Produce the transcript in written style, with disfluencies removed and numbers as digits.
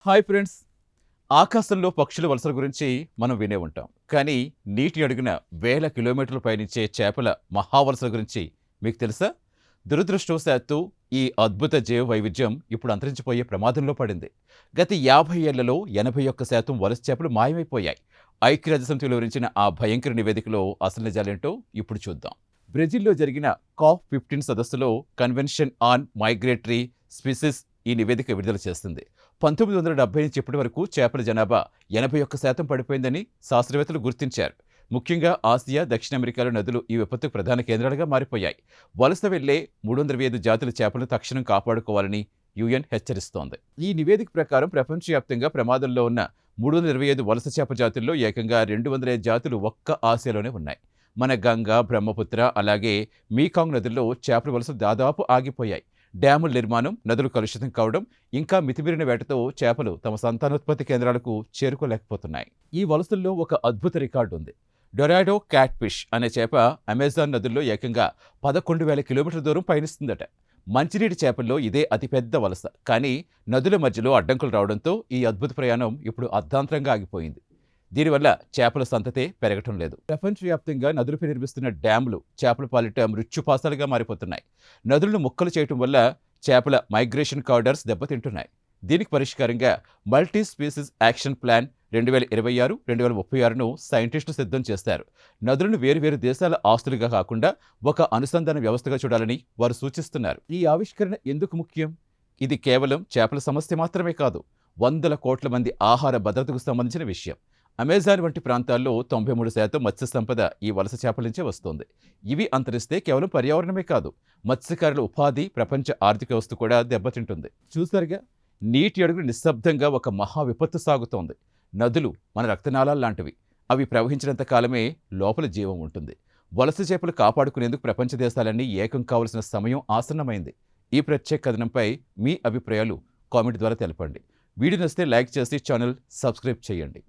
Hi friends. ఆకాశంలో పక్షుల వలసల గురించి మనం వినే ఉంటాం. కానీ నీటి అడుగున వేల కిలోమీటర్లు పయనించే చేపల మహావలసల గురించి మీకు తెలుసా? దురదృష్టవశాత్తు ఈ అద్భుత జీవ వైవిధ్యం ఇప్పుడు అంతరించిపోయే ప్రమాదంలో పడింది. గత 50 ఏళ్లలో 81% వలస చేపలు మాయమైపోయాయి. ఐక్యరాజ్యసమితి వివరించిన ఆ భయంకర నివేదికలో అసలు నిజాలేంటో ఇప్పుడు చూద్దాం. బ్రెజిల్‌లో జరిగిన COP15 సదస్సులో కన్వెన్షన్ ఆన్ మైగ్రేటరీ స్పీసీస్ ఈ నివేదిక విడుదల చేస్తుంది. 1970 నుంచి ఇప్పటి వరకు చేపల జనాభా 81% పడిపోయిందని శాస్త్రవేత్తలు గుర్తించారు. ముఖ్యంగా ఆసియా, దక్షిణ అమెరికాలో నదులు ఈ విపత్తుకు ప్రధాన కేంద్రాలుగా మారిపోయాయి. వలస వెళ్లే 325 జాతుల చేపలను తక్షణం కాపాడుకోవాలని యుఎన్ హెచ్చరిస్తోంది. ఈ నివేదిక ప్రకారం ప్రపంచవ్యాప్తంగా ప్రమాదంలో ఉన్న 325 వలస చేప జాతుల్లో ఏకంగా 205 జాతులు ఒక్క ఆసియాలోనే ఉన్నాయి. మన గంగా, బ్రహ్మపుత్ర అలాగే మీకాంగ్ నదుల్లో చేపల వలసలు దాదాపు ఆగిపోయాయి. డ్యాముల నిర్మాణం, నదులు కలుషితం కావడం, ఇంకా మితిమీరిన వేటతో చేపలు తమ సంతానోత్పత్తి కేంద్రాలకు చేరుకోలేకపోతున్నాయి. ఈ వలసల్లో ఒక అద్భుత రికార్డు ఉంది. డొరాడో క్యాట్ ఫిష్ అనే చేప అమెజాన్ నదుల్లో ఏకంగా 11,000 కిలోమీటర్ల దూరం పయనిస్తుందట. మంచినీటి చేపల్లో ఇదే అతిపెద్ద వలస. కానీ నదుల మధ్యలో అడ్డంకులు రావడంతో ఈ అద్భుత ప్రయాణం ఇప్పుడు అర్ధాంతరంగా ఆగిపోయింది. దీనివల్ల చేపల సంతతే పెరగటం లేదు. ప్రపంచవ్యాప్తంగా నదులపై నిర్మిస్తున్న డ్యాములు చేపల పాలిట మృత్యుపాసాలుగా మారిపోతున్నాయి. నదులను ముక్కలు చేయటం వల్ల చేపల మైగ్రేషన్ కారిడార్స్ దెబ్బతింటున్నాయి. దీనికి పరిష్కారంగా మల్టీ స్పీసీస్ యాక్షన్ ప్లాన్ 2026-2036ను సైంటిస్టులు సిద్ధం చేశారు. నదులను వేరువేరు దేశాల ఆస్తులుగా కాకుండా ఒక అనుసంధాన వ్యవస్థగా చూడాలని వారు సూచిస్తున్నారు. ఈ ఆవిష్కరణ ఎందుకు ముఖ్యం? ఇది కేవలం చేపల సమస్య మాత్రమే కాదు, వందల కోట్ల మంది ఆహార భద్రతకు సంబంధించిన విషయం. అమెజాన్ వంటి ప్రాంతాల్లో 93% మత్స్య సంపద ఈ వలస చేపల నుంచే వస్తోంది. ఇవి అంతరిస్తే కేవలం పర్యావరణమే కాదు, మత్స్యకారుల ఉపాధి, ప్రపంచ ఆర్థిక వ్యవస్థ కూడా దెబ్బతింటుంది. చూసారుగా, నీటి అడుగులు నిశ్శబ్దంగా ఒక మహా విపత్తు సాగుతోంది. నదులు మన రక్తనాళాలు లాంటివి. అవి ప్రవహించినంత కాలమే లోపల జీవం ఉంటుంది. వలస చేపలు కాపాడుకునేందుకు ప్రపంచ దేశాలన్నీ ఏకం కావలసిన సమయం ఆసన్నమైంది. ఈ ప్రత్యేక కథనంపై మీ అభిప్రాయాలు కామెంట్ ద్వారా తెలపండి. వీడియో నచ్చితే లైక్ చేసి ఛానల్ సబ్స్క్రైబ్ చేయండి.